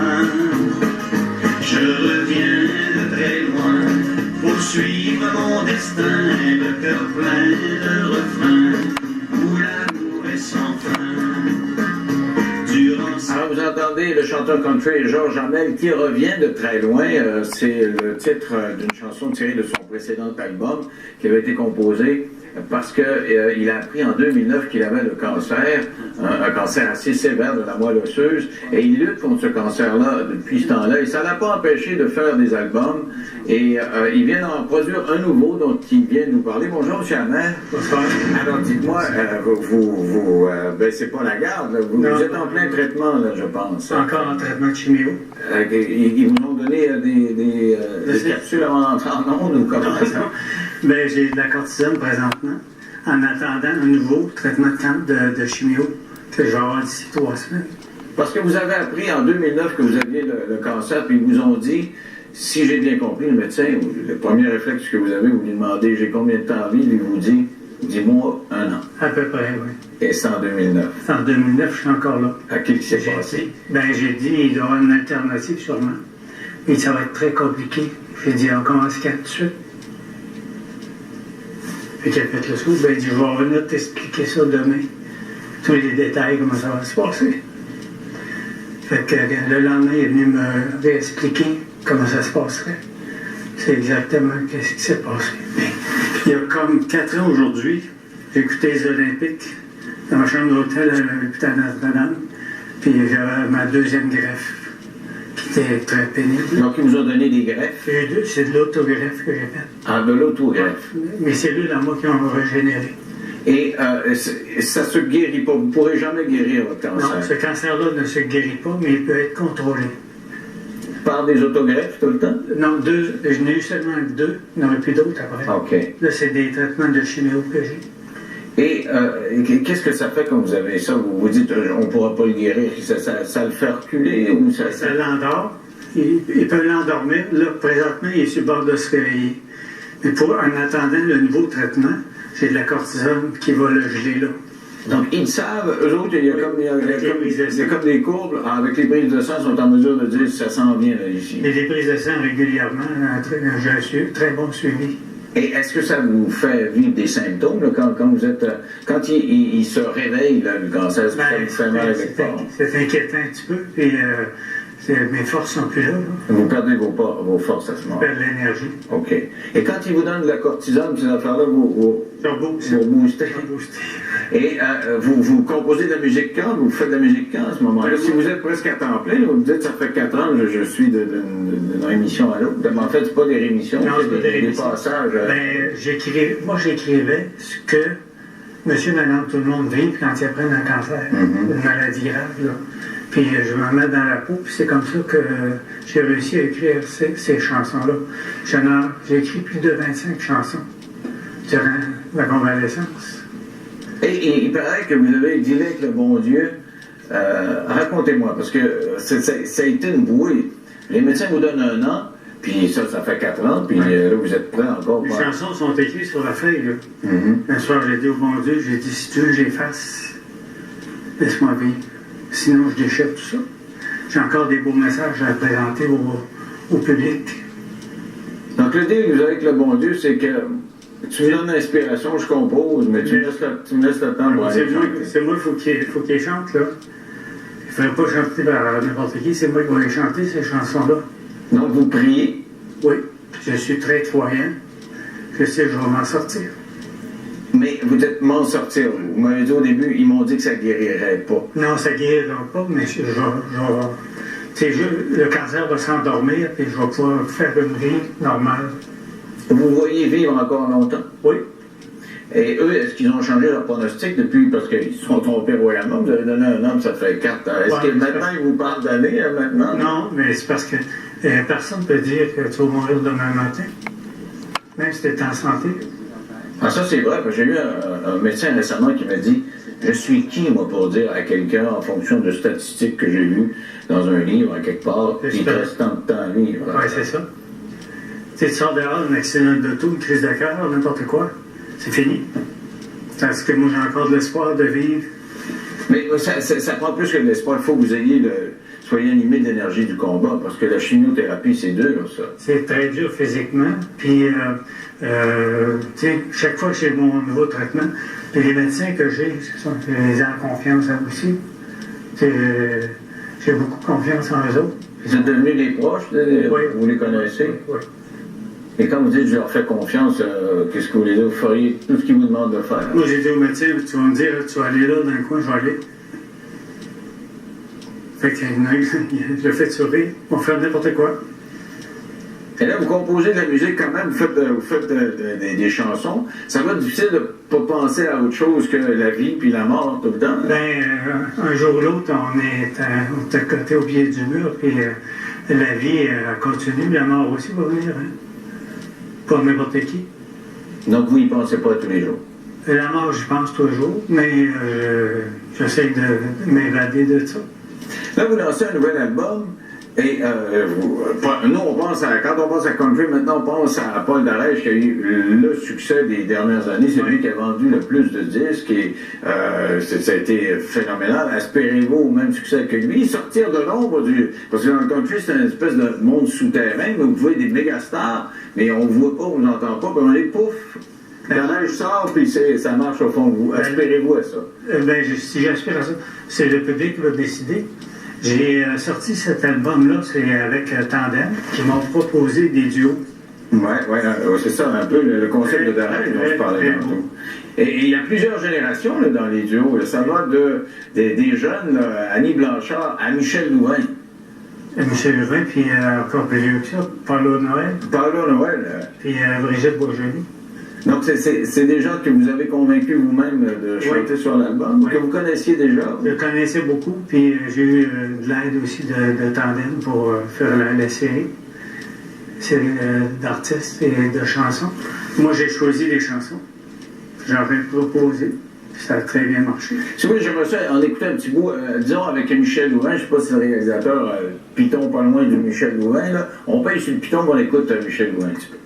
refrain. Je reviens de très loin pour suivre mon destin, le cœur plein de refrains, où l'amour est sans fin. Alors vous entendez le chanteur country Georges Hamel qui revient de très loin. C'est le titre d'une chanson tirée de son précédent album qui avait été composé parce qu'il a appris en 2009 qu'il avait le cancer, un cancer assez sévère de la moelle osseuse, et il lutte contre ce cancer-là depuis ce temps-là, et ça ne l'a pas empêché de faire des albums, et il vient d'en produire un nouveau dont il vient de nous parler. Bonjour, M. Hamel. Bonsoir. Alors dites-moi, c'est pas la garde, vous êtes en plein traitement, là, je pense. Encore en traitement de chimio. Ils vous ont donné des capsules avant d'entrer en ondes ou comment ça? Ben, j'ai de la cortisone présentement, en attendant un nouveau traitement de chimio que je vais avoir d'ici 3 semaines. Parce que vous avez appris en 2009 que vous aviez le cancer, puis ils vous ont dit, si j'ai bien compris, le médecin, le premier réflexe que vous avez, vous lui demandez, j'ai combien de temps à vivre, il vous dit, 10 mois, 1 an. À peu près, oui. Et c'est en 2009. C'est en 2009, je suis encore là. À qui s'est passé? Ben, j'ai dit, il doit y avoir une alternative sûrement. Et ça va être très compliqué. J'ai dit, on commence tout de suite. Fait qu'il a fait le saut, ben il dit, je vais revenir t'expliquer ça demain. Tous les détails, comment ça va se passer. Fait que le lendemain, il est venu me réexpliquer comment ça se passerait. C'est exactement ce qui s'est passé. Il y a comme 4 ans aujourd'hui, j'ai écouté les Olympiques dans ma chambre d'hôtel à l'hôpital Notre-Dame, puis j'avais ma 2e greffe, qui était très pénible. Donc, ils vous ont donné des greffes? C'est de l'autogreffe que j'ai faite. Ah, de l'autogreffe. Mes cellules en moi qui ont régénéré. Et ça se guérit pas. Vous ne pourrez jamais guérir votre cancer. Non, ce cancer-là ne se guérit pas, mais il peut être contrôlé. Par des autogreffes tout le temps? Non, 2. Je n'ai eu seulement 2. Il n'y en aurait plus d'autres après. OK. Là, c'est des traitements de chimio que j'ai. Et qu'est-ce que ça fait quand vous avez ça? Vous vous dites, on ne pourra pas le guérir. Ça le fait reculer? Ou ça l'endort. Il peut l'endormir. Là, présentement, il est sur le bord de se réveiller. Mais en attendant le nouveau traitement, j'ai de la cortisone qui va le geler là. Donc, ils savent, eux autres, il y a comme des courbes, avec les prises de sang, ils sont en mesure de dire si ça s'en vient là, ici. Mais des prises de sang régulièrement, j'ai un très bon suivi. Et est-ce que ça vous fait vivre des symptômes là, quand vous êtes. Quand il se réveille, là, le cancer, ça vous fait mal avec le corps? C'est inquiétant un petit peu. Et, mes forces sont plus là. Vous perdez vos forces à ce moment-là. Je perds de l'énergie. OK. Et quand ils vous donnent de la cortisone, ces affaires-là, vous boostez. Et vous composez de la musique quand? Vous faites de la musique quand à ce moment-là? Si vous êtes presque à temps plein, là, vous me dites ça fait 4 ans que je suis d'une rémission à l'autre. En fait, c'est pas des rémissions, c'est des passages. Moi, j'écrivais ce que monsieur, madame, tout le monde vit quand ils apprennent un cancer, une maladie grave. Là. Puis je me mets dans la peau, puis c'est comme ça que j'ai réussi à écrire ces chansons-là. J'ai écrit plus de 25 chansons durant la convalescence. Et il paraît que vous avez dealé avec le bon Dieu. Racontez-moi, parce que ça a été une bouée. Les médecins vous donnent 1 an, puis ça fait 4 ans, puis là, vous êtes prêts encore. Les chansons sont écrites sur la feuille. Là. Un soir, j'ai dit au bon Dieu, j'ai dit, si tu veux que j'efface, laisse-moi vivre. Sinon, je déchire tout ça. J'ai encore des beaux messages à présenter au public. Donc, le deal que vous avez avec le bon Dieu, c'est que tu me donnes l'inspiration, je compose, mais tu me laisses le temps pour aller chanter. C'est moi, il faut qu'il chante, là. Il ne faudrait pas chanter par n'importe qui, c'est moi qui vais les chanter, ces chansons-là. Donc, vous priez? Oui. Je suis très croyant. Je sais que je vais m'en sortir. Mais vous êtes m'en sortir. Vous m'avez dit au début, ils m'ont dit que ça ne guérirait pas. Non, ça ne guérira pas, mais le cancer va s'endormir et je vais pouvoir faire une vie normale. Vous voyez vivre encore longtemps? Oui. Et eux, est-ce qu'ils ont changé leur pronostic depuis, parce qu'ils se sont trompés royalement? Vous avez donné 1 an, ça fait 4 ans. Est-ce que maintenant, ils vous parlent d'années, maintenant? Non, mais c'est parce que personne ne peut dire que tu vas mourir demain matin, même si tu es en santé. Ah, ça, c'est vrai, parce que j'ai eu un médecin récemment qui m'a dit « Je suis qui, moi, pour dire à quelqu'un, en fonction de statistiques que j'ai lues dans un livre, à quelque part, qu'il te reste tant de temps à vivre. » Oui, c'est ça. Tu sors dehors, un accident d'auto, une crise de cœur, n'importe quoi, c'est fini. Parce que moi, j'ai encore de l'espoir de vivre. Mais ça prend plus que de l'espoir. Il faut que vous ayez le... C'est soyez animé de l'énergie du combat, parce que la chimiothérapie, c'est dur, ça. C'est très dur physiquement. Puis, tu sais, chaque fois que j'ai mon nouveau traitement, puis les médecins que j'ai, je les ai en confiance aussi. J'ai beaucoup confiance en eux autres. Vous êtes devenus des proches, oui. Vous les connaissez? Oui. Et quand vous dites je leur fais confiance, qu'est-ce que vous voulez dire? Vous feriez tout ce qu'ils vous demandent de faire? Moi, j'ai dit au médecin, tu vas me dire, tu vas aller là dans le coin, je vais aller. Fait que je le fais sourire, on va faire n'importe quoi. Et là, vous composez de la musique quand même, vous faites des chansons. Ça va être difficile de ne pas penser à autre chose que la vie puis la mort tout le temps. Ben, un jour ou l'autre, on est à côté au pied du mur, puis la vie continue, la mort aussi va venir. Hein? Pas n'importe qui. Donc, vous n'y pensez pas tous les jours? La mort, j'y pense toujours, mais j'essaie de m'évader de ça. Là, vous lancez un nouvel album. Et nous, quand on pense à country, maintenant on pense à Paul Darèche qui a eu le succès des dernières années. C'est lui qui a vendu le plus de disques et ça a été phénoménal. Espérez-vous au même succès que lui. Sortir de l'ombre parce que dans le country, c'est une espèce de monde souterrain, mais vous pouvez des méga stars, mais on ne voit pas, on n'entend pas, puis on est pouf. Darèche sort, puis ça marche au fond de vous. Espérez-vous à ça? Si j'aspire à ça, c'est le public qui va décider. J'ai sorti cet album-là, c'est avec Tandem, qui m'ont proposé des duos. Oui, c'est ça un peu le concept de Darèche dont je parlais tantôt. Et il y a plusieurs générations là, dans les duos. Là. Ça va des jeunes, là, Annie Blanchard à Michel Louvain. Michel Louvain, puis encore plus vieux que ça, Paulo Noël. Paulo Noël. Puis Brigitte Bourgeois. Donc, c'est des gens que vous avez convaincus vous-même de chanter sur l'album, que vous connaissiez déjà? Je connaissais beaucoup, puis j'ai eu de l'aide aussi de Tandem pour faire la série d'artistes et de chansons. Moi, j'ai choisi les chansons. J'en ai proposé. Ça a très bien marché. Si vous voulez, j'aimerais ça en écouter un petit bout, disons avec Michel Louvain, je ne sais pas si le réalisateur Python pas loin de Michel Louvain, là. On paye sur le Python, on écoute Michel Louvain un petit peu.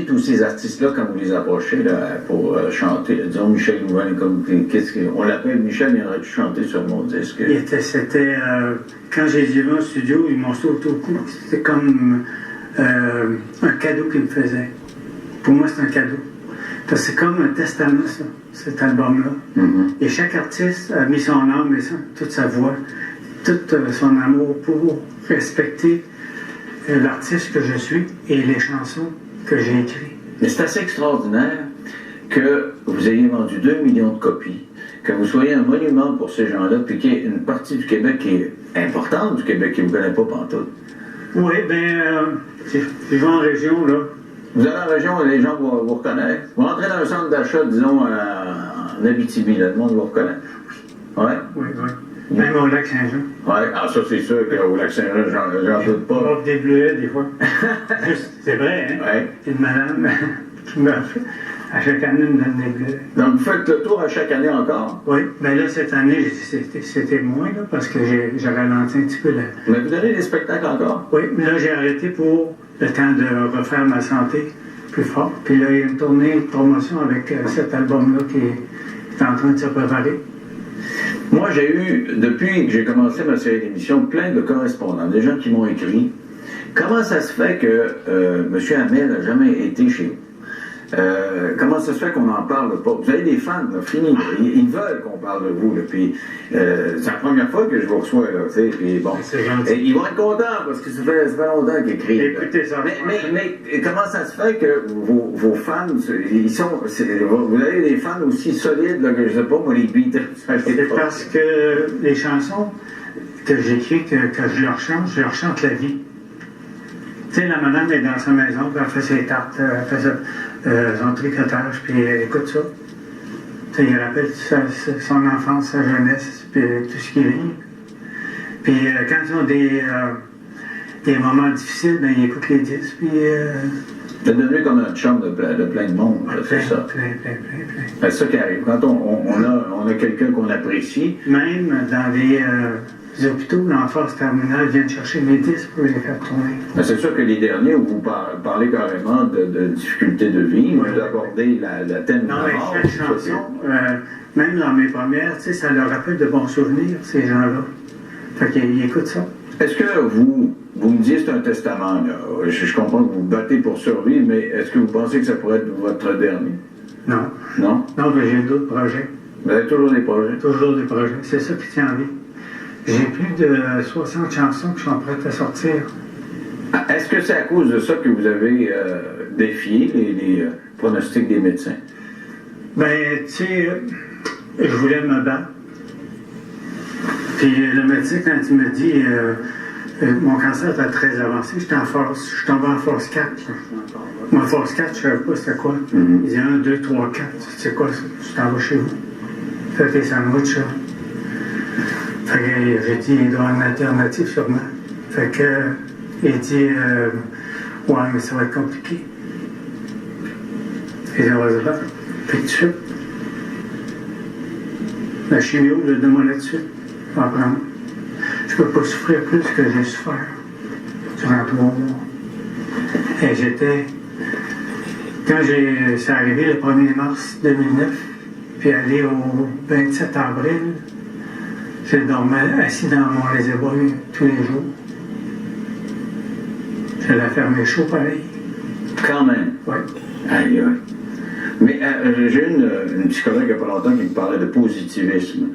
Tous ces artistes-là, quand vous les approchez là, pour chanter, là, disons Michel Louvain, on l'appelle Michel, il aurait pu chanter sur mon disque. Quand j'ai vu en studio, ils m'ont sauté au cou. C'était comme un cadeau qu'ils me faisaient. Pour moi, c'est un cadeau. Parce que c'est comme un testament, ça, cet album-là. Mm-hmm. Et chaque artiste a mis son âme et toute sa voix, tout son amour pour respecter l'artiste que je suis et les chansons que j'ai écrites. Mais c'est assez extraordinaire que vous ayez vendu 2 millions de copies, que vous soyez un monument pour ces gens-là, puis qu'il y ait une partie du Québec qui est importante du Québec qui ne vous connaît pas pantoute. Oui, je vais en région, là. Vous allez en région et les gens vont vous reconnaître. Vous rentrez dans un centre d'achat, disons, en Abitibi, là, le monde vous reconnaît. Ouais? Oui. Même au Lac-Saint-Jean. Oui, ça c'est sûr qu'au Lac-Saint-Jean, j'en doute pas. On va des bleuets, des fois. C'est vrai, hein? Oui. C'est une madame qui m'a fait. À chaque année, me donne des bleuets. Donc, vous faites le tour à chaque année encore? Oui. Bien là, cette année, c'était moins, là, parce que j'ai ralenti un petit peu. Mais vous donnez des spectacles encore? Oui, mais là, j'ai arrêté pour le temps de refaire ma santé plus fort. Puis là, il y a une tournée, une promotion avec cet album-là qui est en train de se préparer. Moi, j'ai eu, depuis que j'ai commencé ma série d'émissions, plein de correspondants, des gens qui m'ont écrit. Comment ça se fait que M. Hamel n'a jamais été chez vous? Comment ça se fait qu'on n'en parle pas? Vous avez des fans, là, fini. Là. Ils veulent qu'on parle de vous. Là, puis, c'est la première fois que je vous reçois. Là, puis, bon. Et ils vont être contents parce que ça fait longtemps qu'ils écrivent. Écoutez ça. Mais comment ça se fait que vos fans, vous avez des fans aussi solides là, que je ne sais pas, moi, les Beatles? C'est parce que les chansons que j'écris, que je leur chante la vie. Tu sais, la madame est dans sa maison, puis elle fait ses tartes, elle fait son tricotage, puis elle écoute ça. Tu sais, il rappelle son enfance, sa jeunesse, puis tout ce qui vient. Puis quand ils ont des moments difficiles, ben ils écoutent les disques, puis... C'est devenu comme un chum de plein de monde, c'est ça. Plein. C'est ça qui arrive. Quand on a quelqu'un qu'on apprécie... Même dans les hôpitaux, l'enfance terminale viennent chercher mes disques pour les faire tourner. C'est sûr que les derniers, où vous parlez carrément de difficultés de vie, vous abordez la thème de la mort. Chaque chanson, même dans mes premières, tu sais, ça leur rappelle de bons souvenirs, ces gens-là. Fait qu'ils écoutent ça. Est-ce que vous me dites c'est un testament, là. Je comprends que vous vous battez pour survivre, mais est-ce que vous pensez que ça pourrait être votre dernier? Non. Non? Non, mais j'ai d'autres projets. Vous avez toujours des projets? Toujours des projets. C'est ça qui tient en vie. J'ai plus de 60 chansons qui sont prêtes à sortir. Est-ce que c'est à cause de ça que vous avez défié les pronostics des médecins? Ben, tu sais, je voulais me battre. Puis le médecin, quand il me dit mon cancer était très avancé, je suis tombé en phase 4. Moi, phase 4, je ne savais pas c'était quoi. Il dit 1, 2, 3, 4. C'est quoi ça? Tu t'en vas chez vous. Fais tes sandwichs, là. Fait que j'ai dit, il doit y avoir une alternative sûrement. Fait que, il dit, ouais, mais ça va être compliqué. Et ça va se battre. Puis tout de suite, la chimio, donne-moi là-dessus. Je vais en prendre. Je peux pas souffrir plus que j'ai souffert durant 3 mois. Et j'étais, quand c'est arrivé le 1er mars 2009, puis aller au 27 avril, je dormais assis dans mon réservoir tous les jours. Je la fermais chaud pareil. Quand même? Oui. Aïe, aïe. Mais j'ai une psychologue il n'y a pas longtemps qui me parlait de positivisme.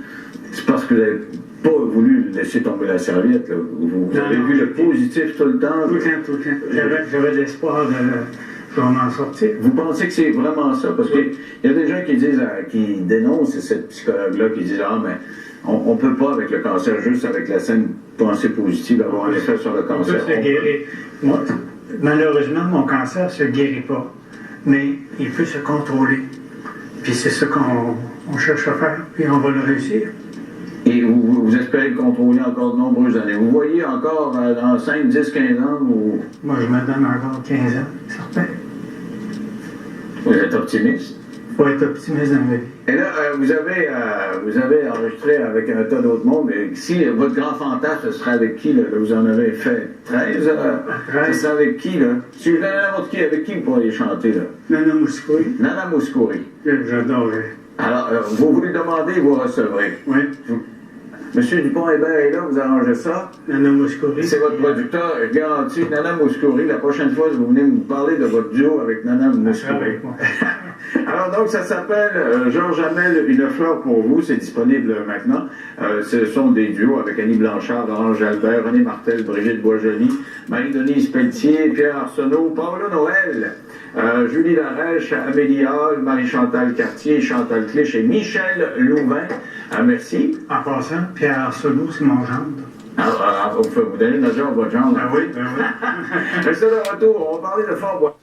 C'est parce que vous n'avez pas voulu laisser tomber la serviette. Là. Vous avez vu le positif tout le temps. Tout le temps. J'avais l'espoir de m'en sortir. Vous pensez que c'est vraiment ça? Parce qu'il y a des gens qui disent, qui dénoncent cette psychologue-là, qui disent ah, mais on ne peut pas avec le cancer, juste avec la saine pensée positive, avoir un effet sur le cancer. On peut se guérir. Moi, malheureusement, mon cancer ne se guérit pas. Mais il peut se contrôler. Puis c'est ça qu'on cherche à faire, puis on va le réussir. Et vous espérez le contrôler encore de nombreuses années. Vous voyez encore dans 5, 10, 15 ans? Moi, je me donne encore 15 ans, certain. Vous êtes optimiste? Il faut être optimiste dans la vie. Et là, vous avez enregistré avec un tas d'autres mondes. Et si votre grand fantasme, ce serait avec qui? Là, vous en avez fait 13. Ce serait avec qui? Là? Si vous donnez n'importe qui, avec qui vous pourriez chanter? Là? Nana Mouskouri. Nana Mouskouri. J'adorerais. Alors, vous voulez demander, vous recevrez. Oui. Monsieur Dupont-Hébert est là, vous arrangez ça. Nana Mouskouri. C'est votre producteur. Je garantis, Nana Mouskouri, la prochaine fois, vous venez me parler de votre duo avec Nana Mouskouri. Alors, donc, ça s'appelle Georges Hamel, Une fleur pour vous. C'est disponible maintenant. Ce sont des duos avec Annie Blanchard, Laurent Jalbert, René Martel, Brigitte Boisjoli, Marie-Denise Pelletier, Pierre Arsenault, Paolo Noël, Julie Larèche, Amélie Hall, Marie-Chantal Cartier, Chantal Clich et Michel Louvain. Merci. En passant, Pierre Arsenault, c'est mon gendre. Alors, vous donnez notre genre, votre genre. Ben oui. Restez de retour. On va parler de Fort Bois.